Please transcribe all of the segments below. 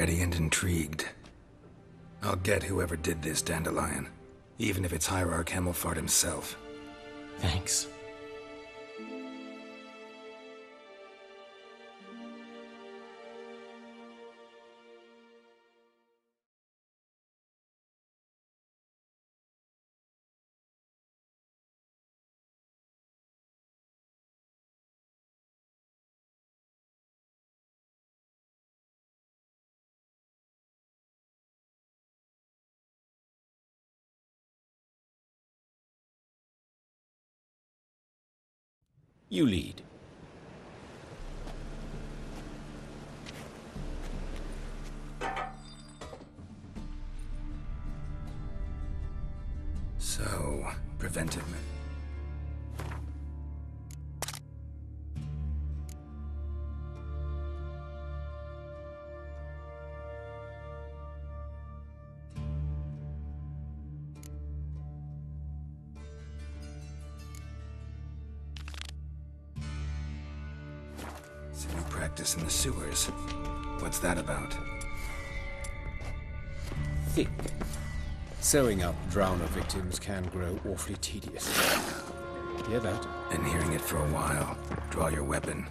ready and intrigued. I'll get whoever did this, Dandelion. Even if it's Hierarch Hemmelfart himself. Thanks. You lead. So, preventive. Practice in the sewers. What's that about? Think. Sewing up drowner victims can grow awfully tedious. Hear that? Been hearing it for a while. Draw your weapon.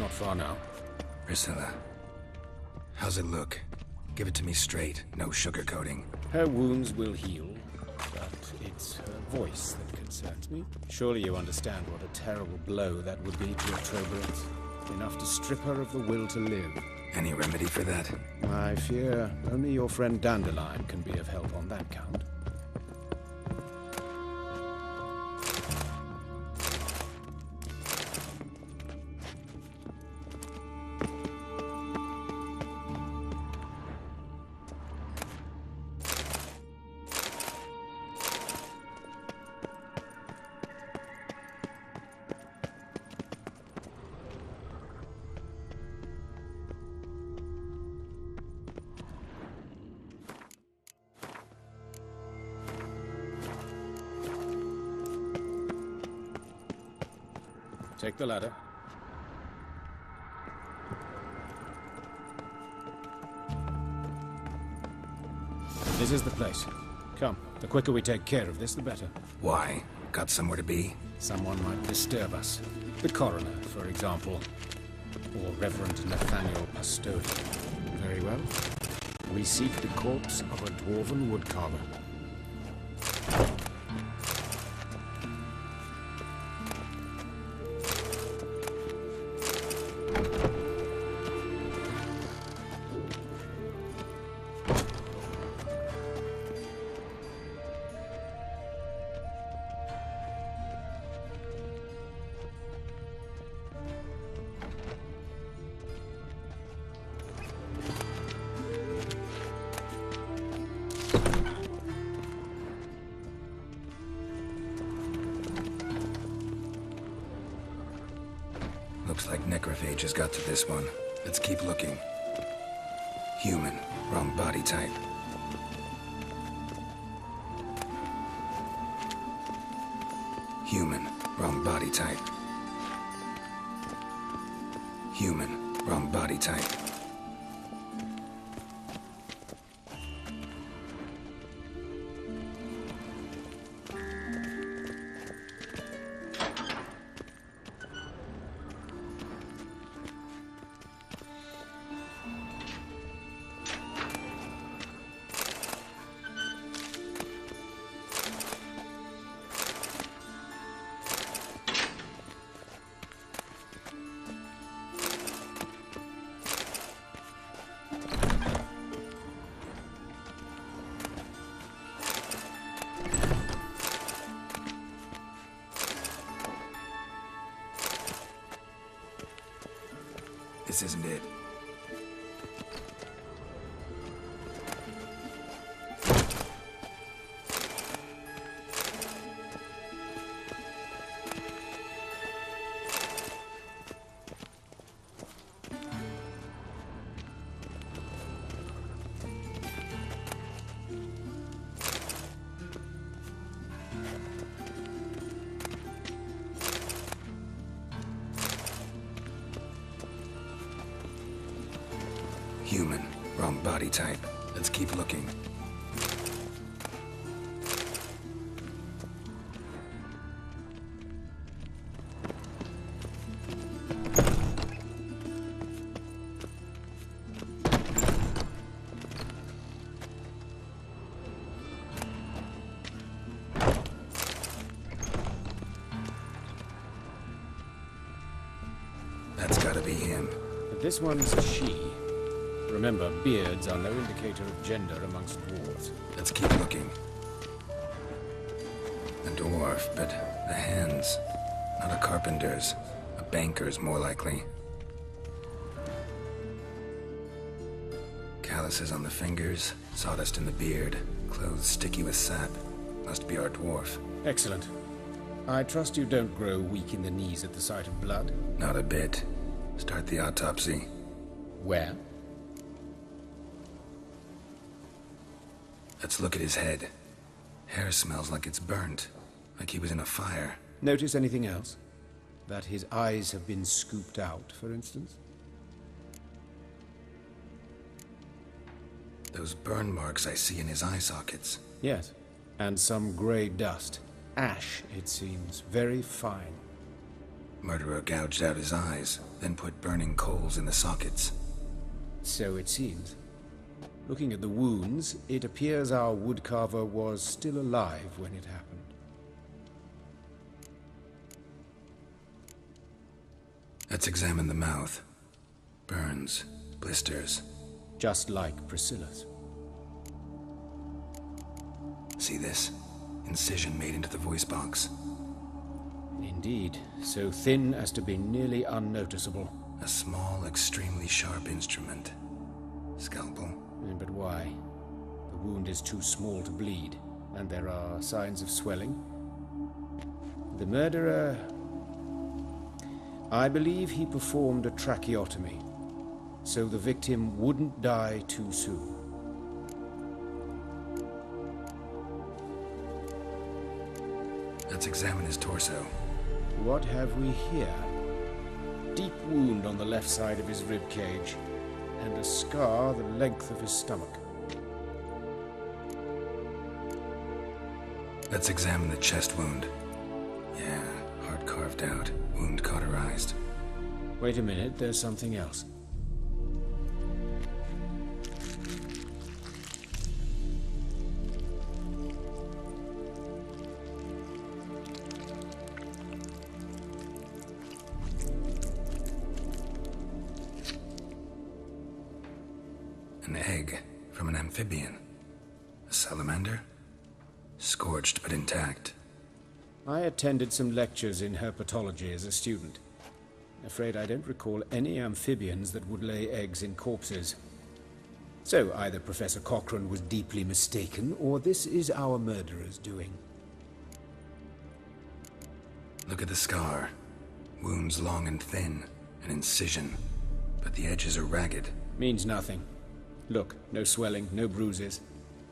Far now. Priscilla, how's it look? Give it to me straight, no sugarcoating. Her wounds will heal, but it's her voice that concerns me. Surely you understand what a terrible blow that would be to your trobreads. Enough to strip her of the will to live. Any remedy for that? I fear only your friend Dandelion can be of help on that count. Take the ladder. This is the place. Come, the quicker we take care of this, the better. Why? Got somewhere to be? Someone might disturb us. The coroner, for example. Or Reverend Nathaniel Pastodi. Very well. We seek the corpse of a dwarven woodcarver. Looks like necrophages got to this one. Let's keep looking. Human. Wrong body type. Human. Wrong body type. Human. Wrong body type. This isn't it. Human. Wrong body type. Let's keep looking. That's gotta be him. But this one's a she. Remember, beards are no indicator of gender amongst dwarves. Let's keep looking. A dwarf, but the hands. Not a carpenter's. A banker's, more likely. Calluses on the fingers, sawdust in the beard, clothes sticky with sap. Must be our dwarf. Excellent. I trust you don't grow weak in the knees at the sight of blood. Not a bit. Start the autopsy. Where? Let's look at his head. Hair smells like it's burnt, like he was in a fire. Notice anything else? That his eyes have been scooped out, for instance? Those burn marks I see in his eye sockets. Yes. And some grey dust. Ash, it seems. Very fine. Murderer gouged out his eyes, then put burning coals in the sockets. So it seems. Looking at the wounds, it appears our woodcarver was still alive when it happened. Let's examine the mouth. Burns, blisters. Just like Priscilla's. See this? Incision made into the voice box. Indeed, so thin as to be nearly unnoticeable. A small, extremely sharp instrument. Scalpel. But why? The wound is too small to bleed, and there are signs of swelling. The murderer... I believe he performed a tracheotomy, so the victim wouldn't die too soon. Let's examine his torso. What have we here? Deep wound on the left side of his rib cage, and a scar the length of his stomach. Let's examine the chest wound. Yeah, heart carved out, wound cauterized. Wait a minute, there's something else. An egg from an amphibian. A salamander? Scorched but intact. I attended some lectures in herpetology as a student. Afraid I don't recall any amphibians that would lay eggs in corpses. So either Professor Cochrane was deeply mistaken, or this is our murderer's doing. Look at the scar. Wounds long and thin. An incision. But the edges are ragged. Means nothing. Look, no swelling, no bruises.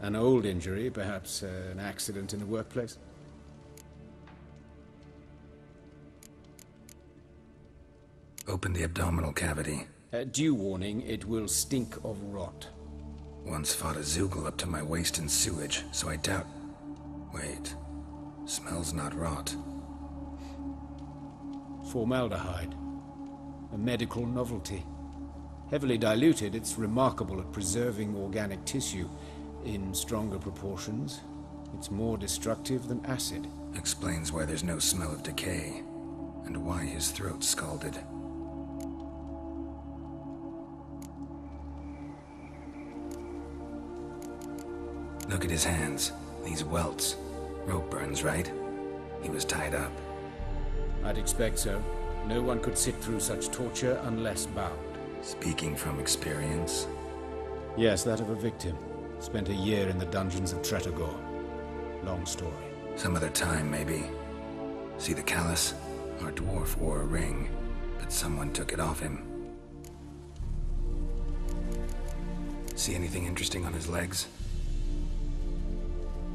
An old injury, perhaps an accident in the workplace? Open the abdominal cavity. Due warning, it will stink of rot. Once fought a Zoogle up to my waist in sewage, so I doubt... Wait. Smells not rot. Formaldehyde. A medical novelty. Heavily diluted, it's remarkable at preserving organic tissue. In stronger proportions, it's more destructive than acid. Explains why there's no smell of decay, and why his throat's scalded. Look at his hands. These welts. Rope burns, right? He was tied up. I'd expect so. No one could sit through such torture unless bound. Speaking from experience? Yes, that of a victim. Spent a year in the dungeons of Tretogor. Long story. Some other time, maybe. See the callus? Our dwarf wore a ring, but someone took it off him. See anything interesting on his legs?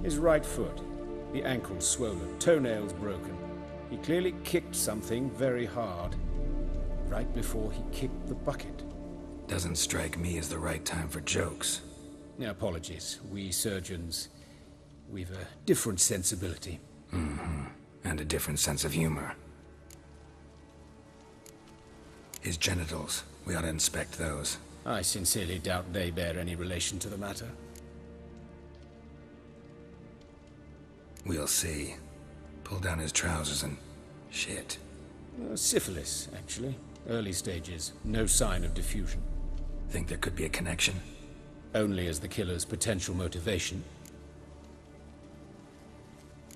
His right foot. The ankle's swollen, toenails broken. He clearly kicked something very hard, right before he kicked the bucket. Doesn't strike me as the right time for jokes. Apologies. We surgeons, we've a different sensibility. Mm-hmm. And a different sense of humor. His genitals. We ought to inspect those. I sincerely doubt they bear any relation to the matter. We'll see. Pull down his trousers and... shit. Syphilis, actually. Early stages. No sign of diffusion. Think there could be a connection? Only as the killer's potential motivation.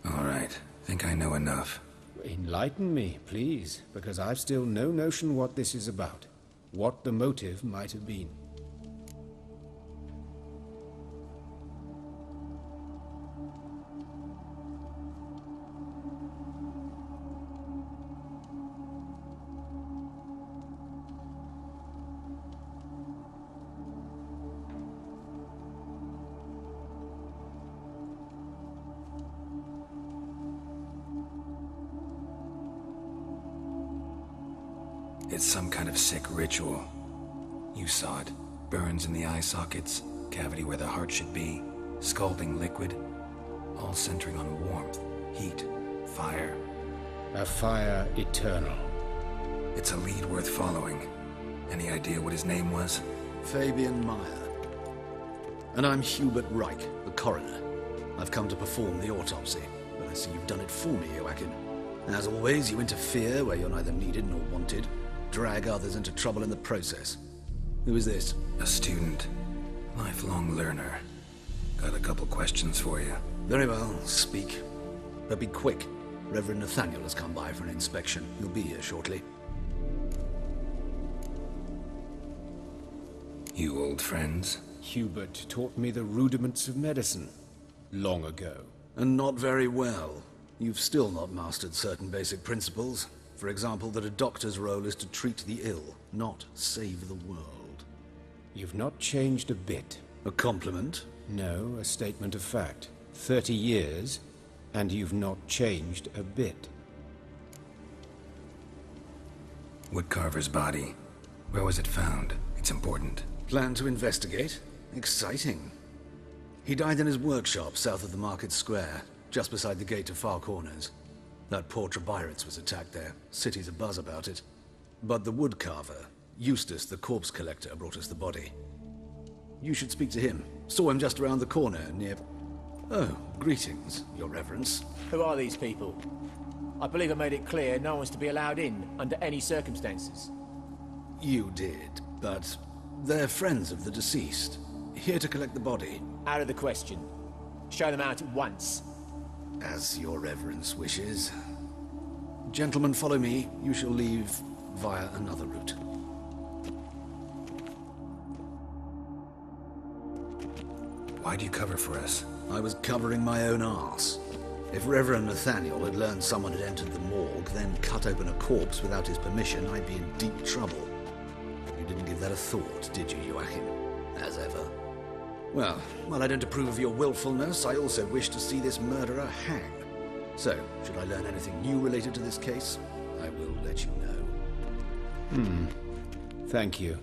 All right. Think I know enough. Enlighten me, please, because I've still no notion what this is about. What the motive might have been. It's some kind of sick ritual. You saw it. Burns in the eye sockets, cavity where the heart should be, scalding liquid, all centering on warmth, heat, fire. A fire eternal. It's a lead worth following. Any idea what his name was? Fabian Meyer. And I'm Hubert Reich, the coroner. I've come to perform the autopsy, but I see you've done it for me, Joachim. As always, you interfere where you're neither needed nor wanted. Drag others into trouble in the process. Who is this? A student. Lifelong learner. Got a couple questions for you. Very well, speak. But be quick. Reverend Nathaniel has come by for an inspection. He'll be here shortly. You old friends? Hubert taught me the rudiments of medicine. Long ago. And not very well. You've still not mastered certain basic principles. For example, that a doctor's role is to treat the ill, not save the world. You've not changed a bit. A compliment? No, a statement of fact. 30 years, and you've not changed a bit. Woodcarver's body. Where was it found? It's important. Plan to investigate? Exciting. He died in his workshop south of the market square, just beside the gate to Far Corners. That poor Trebirates was attacked there. City's abuzz about it. But the woodcarver, Eustace the corpse collector, brought us the body. You should speak to him. Saw him just around the corner near... Oh, greetings, your reverence. Who are these people? I believe I made it clear no one's to be allowed in under any circumstances. You did, but they're friends of the deceased. Here to collect the body. Out of the question. Show them out at once. As your reverence wishes. Gentlemen, follow me. You shall leave via another route. Why'd you cover for us? I was covering my own arse. If Reverend Nathaniel had learned someone had entered the morgue, then cut open a corpse without his permission, I'd be in deep trouble. You didn't give that a thought, did you, Joachim? As ever. Well, while I don't approve of your willfulness, I also wish to see this murderer hang. So, should I learn anything new related to this case, I will let you know. Thank you.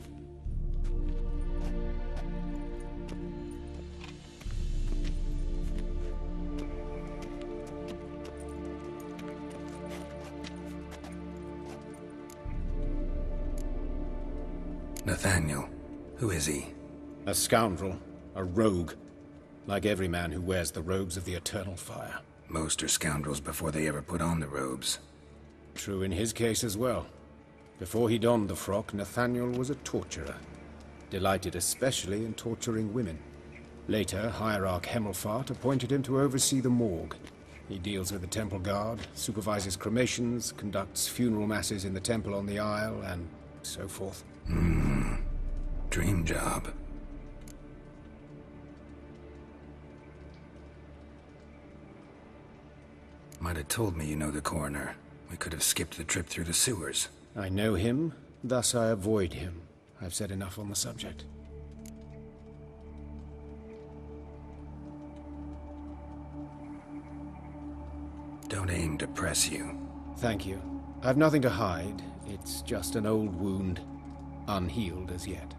Nathaniel. Who is he? A scoundrel. A rogue. Like every man who wears the robes of the eternal fire. Most are scoundrels before they ever put on the robes. True in his case as well. Before he donned the frock, Nathaniel was a torturer. Delighted especially in torturing women. Later, Hierarch Hemmelfart appointed him to oversee the morgue. He deals with the temple guard, supervises cremations, conducts funeral masses in the temple on the Isle, and so forth. Dream job. Might have told me you know the coroner. We could have skipped the trip through the sewers. I know him, thus I avoid him. I've said enough on the subject. Don't aim to press you. Thank you. I've nothing to hide. It's just an old wound, unhealed as yet.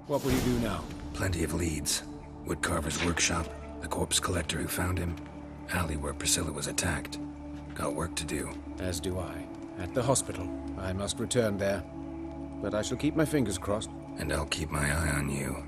What will you do now? Plenty of leads. Woodcarver's workshop, the corpse collector who found him, alley where Priscilla was attacked. Got work to do. As do I. At the hospital. I must return there. But I shall keep my fingers crossed. And I'll keep my eye on you.